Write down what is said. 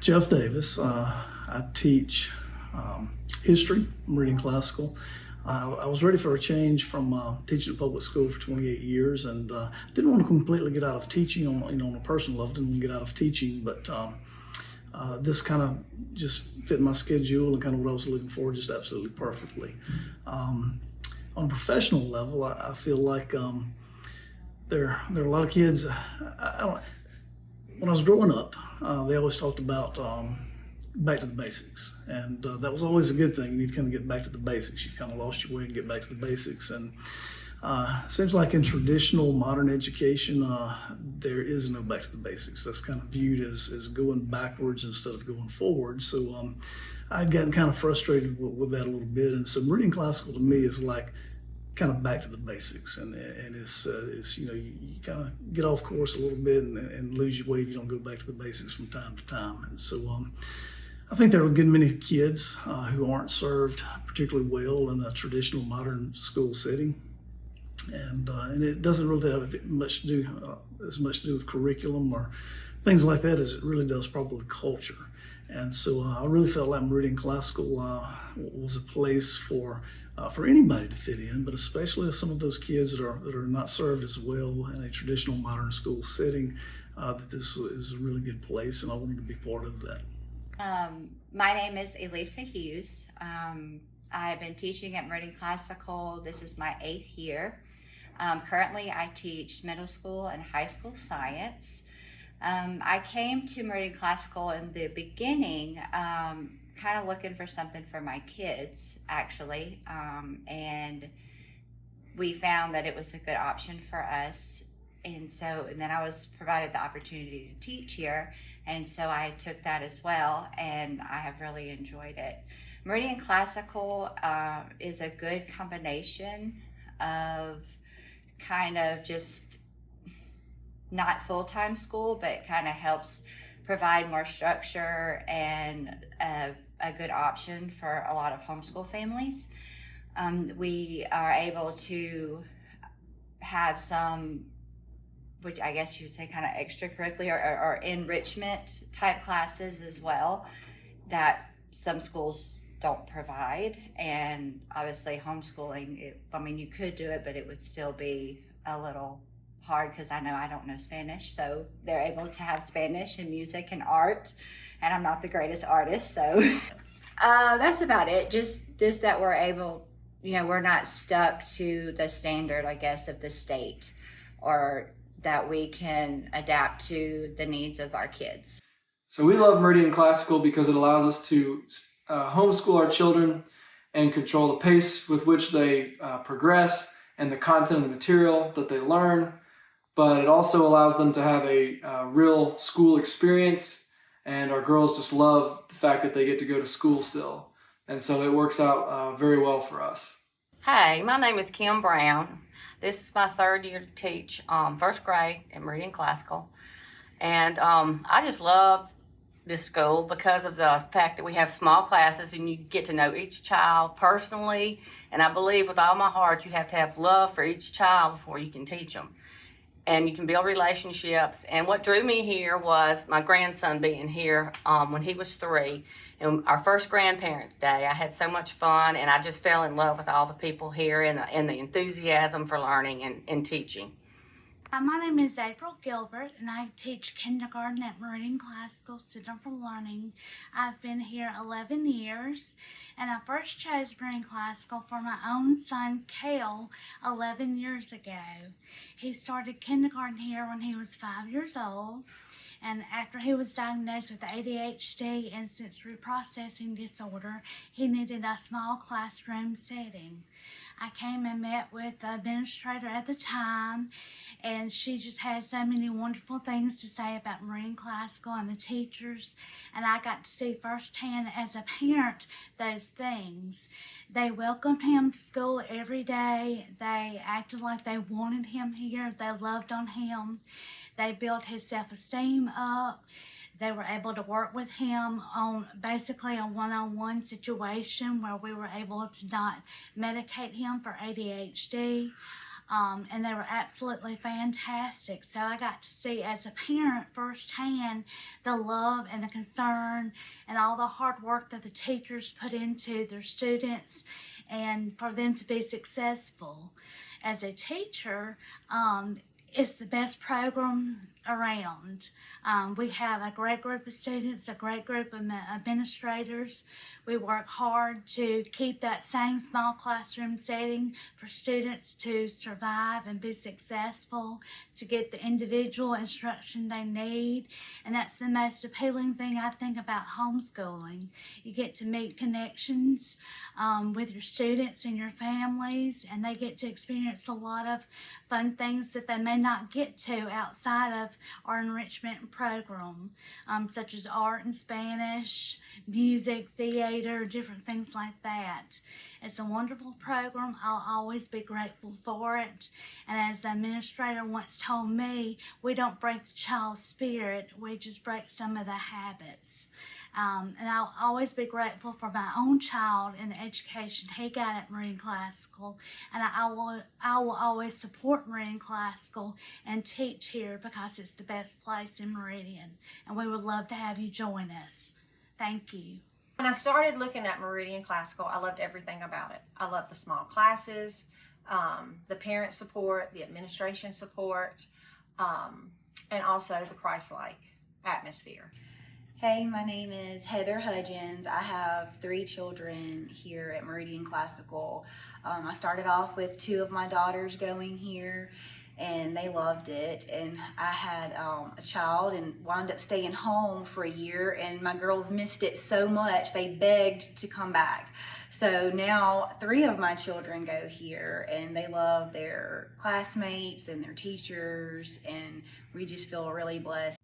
Jeff Davis. I teach history, Meridian Classical. I was ready for a change from teaching at public school for 28 years, and didn't want to completely get out of teaching on a personal level. Didn't want to get out of teaching, but this kind of just fit my schedule and kind of what I was looking for just absolutely perfectly. On a professional level, I feel like there are a lot of kids. When I was growing up, they always talked about back to the basics, and that was always a good thing. You need to kind of get back to the basics. You've kind of lost your way and get back to the basics. And it seems like in traditional modern education, there is no back to the basics. That's kind of viewed as going backwards instead of going forward. So I'd gotten kind of frustrated with that a little bit. And so Meridian Classical to me is like kind of back to the basics, and it's you kind of get off course a little bit and lose your way if you don't go back to the basics from time to time. And so I think there are a good many kids who aren't served particularly well in a traditional modern school setting, and it doesn't really have much to do as much to do with curriculum or things like that as it really does probably culture. And so I really felt like Meridian Classical was a place for anybody to fit in, but especially some of those kids that are not served as well in a traditional modern school setting, that this is a really good place, and I wanted to be part of that. My name is Elisa Hughes. I've been teaching at Meridian Classical. This is my 8th year. Currently, I teach middle school and high school science. I came to Meridian Classical in the beginning, kind of looking for something for my kids, actually, and we found that it was a good option for us. And then I was provided the opportunity to teach here, and so I took that as well, and I have really enjoyed it. Meridian Classical is a good combination of kind of just not full-time school, but kind of helps provide more structure and a good option for a lot of homeschool families. We are able to have some, which I guess you would say kind of extracurricular or enrichment type classes as well that some schools don't provide. And obviously homeschooling, you could do it, but it would still be a little hard because I know I don't know Spanish, so they're able to have Spanish and music and art, and I'm not the greatest artist, so that's about it. Just that we're able, we're not stuck to the standard, I guess, of the state, or that we can adapt to the needs of our kids. So we love Meridian Classical because it allows us to homeschool our children and control the pace with which they progress and the content of the material that they learn. But it also allows them to have a real school experience, and our girls just love the fact that they get to go to school still. And so it works out very well for us. Hi, my name is Kim Brown. This is my 3rd year to teach first grade at Meridian Classical. And I just love this school because of the fact that we have small classes and you get to know each child personally. And I believe with all my heart you have to have love for each child before you can teach them. And you can build relationships. And what drew me here was my grandson being here when he was 3. And our first grandparents' day, I had so much fun, and I just fell in love with all the people here and the enthusiasm for learning and teaching. My name is April Gilbert, and I teach kindergarten at Meridian Classical Center for Learning. I've been here 11 years, and I first chose Meridian Classical for my own son, Cale, 11 years ago. He started kindergarten here when he was 5 years old, and after he was diagnosed with ADHD and sensory processing disorder, he needed a small classroom setting. I came and met with the administrator at the time, and she just had so many wonderful things to say about Meridian Classical and the teachers, and I got to see firsthand as a parent those things. They welcomed him to school every day. They acted like they wanted him here. They loved on him. They built his self-esteem up. They were able to work with him on basically a one-on-one situation where we were able to not medicate him for ADHD. and they were absolutely fantastic. So I got to see as a parent firsthand the love and the concern and all the hard work that the teachers put into their students and for them to be successful. As a teacher, it's the best program around. We have a great group of students, a great group of administrators. We work hard to keep that same small classroom setting for students to survive and be successful, to get the individual instruction they need. And that's the most appealing thing I think about homeschooling. You get to make connections with your students and your families, and they get to experience a lot of fun things that they may not get to outside of our enrichment program, such as art and Spanish, music, theater, different things like that. It's a wonderful program. I'll always be grateful for it. And as the administrator once told me, we don't break the child's spirit, we just break some of the habits. And I'll always be grateful for my own child and the education he got at Meridian Classical. And I will always support Meridian Classical and teach here because it's the best place in Meridian. And we would love to have you join us. Thank you. When I started looking at Meridian Classical, I loved everything about it. I loved the small classes, the parent support, the administration support, and also the Christ-like atmosphere. Hey, my name is Heather Hudgens. I have 3 children here at Meridian Classical. I started off with 2 of my daughters going here, and they loved it. And I had a child and wound up staying home for a year, and my girls missed it so much they begged to come back. So now 3 of my children go here, and they love their classmates and their teachers, and we just feel really blessed